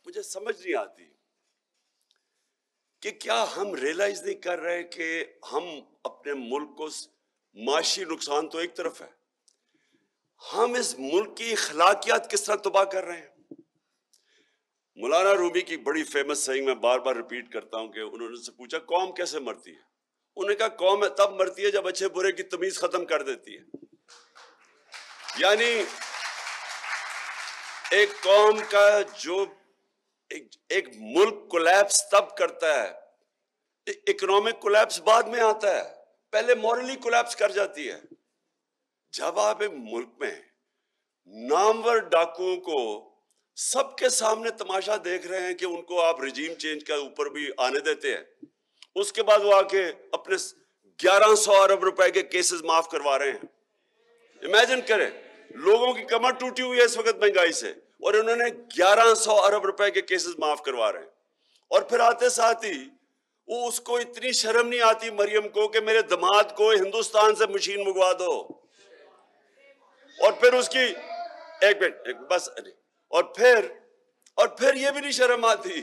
मुझे समझ नहीं आती कि क्या हम रियलाइज नहीं कर रहे कि हम अपने मुल्क को, माशी नुकसान तो एक तरफ है, हम इस मुल्क की अखलाकियात किस तरह तबाह कर रहे हैं। मौलाना रूमी की बड़ी फेमस सही मैं बार बार रिपीट करता हूं कि उन्होंने से पूछा कौम कैसे मरती है। उन्होंने कहा कौम तब मरती है जब अच्छे बुरे की तमीज खत्म कर देती है। यानी एक कौम का जो एक मुल्क कोलैप्स तब करता है, इकोनॉमिक कोलैप्स बाद में आता है, पहले मॉरली कोलैप्स कर जाती है। जब आप एक मुल्क में नामवर डाकुओं को सबके सामने तमाशा देख रहे हैं कि उनको आप रिजीम चेंज के ऊपर भी आने देते हैं, उसके बाद वो आके अपने 1100 अरब रुपए के केसेस माफ करवा रहे हैं। इमेजिन करें, लोगों की कमर टूटी हुई है इस वक्त महंगाई से, और उन्होंने 1100 अरब रुपए के केसेस माफ करवा रहे हैं। और फिर आते साथ ही वो उसको इतनी शर्म नहीं आती मरियम को कि मेरे दामाद को हिंदुस्तान से मशीन मंगवा दो। और फिर उसकी एक मिनट बस, और फिर ये भी नहीं शर्म आती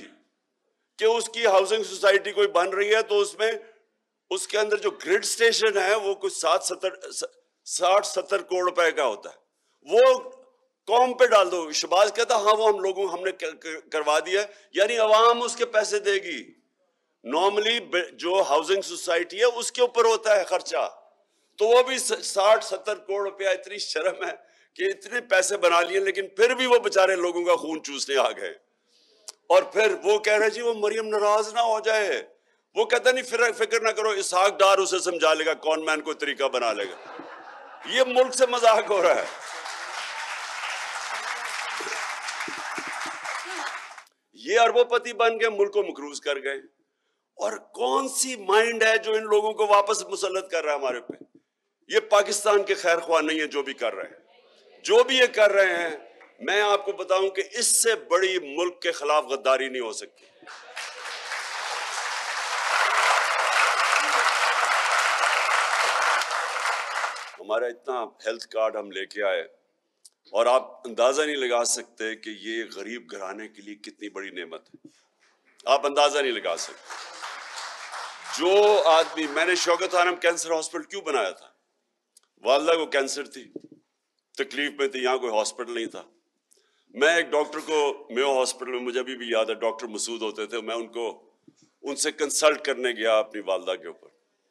कि उसकी हाउसिंग सोसाइटी कोई बन रही है तो उसमें उसके अंदर जो ग्रिड स्टेशन है वो कुछ 60-70 करोड़ रुपए का होता है, वो कौम पे डाल दो। शहबाज कहता हाँ वो हमने करवा दिया, यानी अवाम उसके पैसे देगी। नॉर्मली जो हाउसिंग सोसाइटी है उसके ऊपर होता है खर्चा, तो वो भी 60-70 करोड़ रुपया। इतनी शर्म है कि इतने पैसे बना लिए, लेकिन फिर भी वो बेचारे लोगों का खून चूसने आ गए। और फिर वो कह रहे जी वो मरियम नाराज ना हो जाए। वो कहता नहीं फिक्र ना करो, इसहाक डार उसे समझा लेगा, कौन मैन को तरीका बना लेगा। ये मुल्क से मजाक हो रहा है। ये अरबोपति बन गए, मुल्क को मकरूज कर गए। और कौन सी माइंड है जो इन लोगों को वापस मुसल्लत कर रहा है हमारे पे। ये पाकिस्तान के खैर ख्वाह नहीं है जो भी कर रहे हैं, जो भी ये कर रहे हैं। मैं आपको बताऊं कि इससे बड़ी मुल्क के खिलाफ गद्दारी नहीं हो सकती। हमारा इतना हेल्थ कार्ड हम लेके आए और आप अंदाजा नहीं लगा सकते कि ये गरीब घराने के लिए कितनी बड़ी नेमत है। आप अंदाजा नहीं लगा सकते। जो आदमी, मैंने शौकत आलम कैंसर हॉस्पिटल क्यों बनाया था, वालदा को कैंसर थी, तकलीफ में थी, यहाँ कोई हॉस्पिटल नहीं था। मैं एक डॉक्टर को मेयो हॉस्पिटल में, मुझे अभी भी याद है डॉक्टर मसूद होते थे, मैं उनसे कंसल्ट करने गया अपनी वालदा के ऊपर।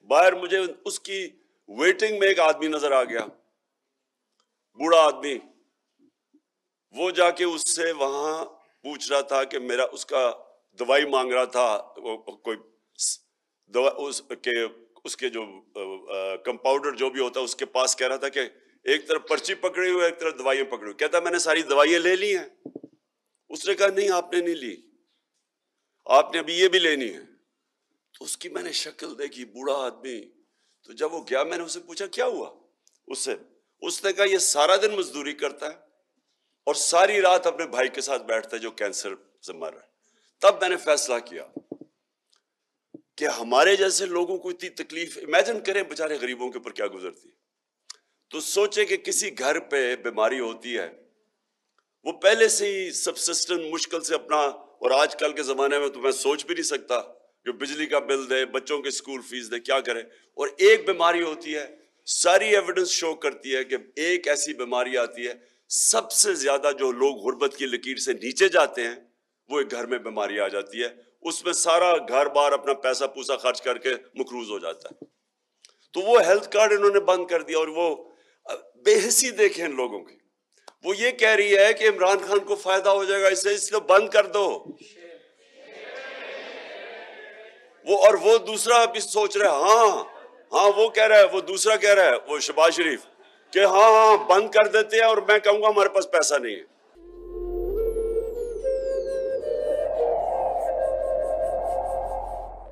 बाहर मुझे उसकी वेटिंग में एक आदमी नजर आ गया, बूढ़ा आदमी। वो जाके उससे वहां पूछ रहा था कि मेरा, उसका दवाई मांग रहा था, कोई दवा उसके जो कंपाउंडर जो भी होता है उसके पास कह रहा था कि एक तरफ पर्ची पकड़ी हुई है, एक तरफ दवाइयां पकड़ी हुई। कहता मैंने सारी दवाइयां ले ली हैं। उसने कहा नहीं आपने नहीं ली, आपने अभी ये भी लेनी है। तो उसकी मैंने शक्ल देखी, बूढ़ा आदमी। तो जब वो गया मैंने उससे पूछा क्या हुआ उसने कहा ये सारा दिन मजदूरी करता है और सारी रात अपने भाई के साथ बैठता है जो कैंसर से मर रहा है। तब मैंने फैसला किया कि हमारे जैसे लोगों को इतनी तकलीफ, इमेजिन करें बेचारे गरीबों के ऊपर क्या गुजरती। तो सोचे कि किसी घर पे बीमारी होती है, वो पहले से ही सबसिस्टेंस मुश्किल से अपना, और आजकल के जमाने में तो मैं सोच भी नहीं सकता जो बिजली का बिल दे, बच्चों के स्कूल फीस दे, क्या करे। और एक बीमारी होती है, सारी एविडेंस शो करती है कि एक ऐसी बीमारी आती है, सबसे ज्यादा जो लोग गुर्बत की लकीर से नीचे जाते हैं वो एक घर में बीमारी आ जाती है, उसमें सारा घर बार अपना पैसा पूसा खर्च करके मकरूज हो जाता है। तो वो हेल्थ कार्ड इन्होंने बंद कर दिया। और वो बेहिसी देखें इन लोगों की, वो ये कह रही है कि इमरान खान को फायदा हो जाएगा इससे, इसलिए बंद कर दो। वो दूसरा भी सोच रहा है, हाँ वो कह रहा है, वो दूसरा कह रहा है, वो शहबाज शरीफ, कि हाँ बंद कर देते हैं और मैं कहूंगा हमारे पास पैसा नहीं है।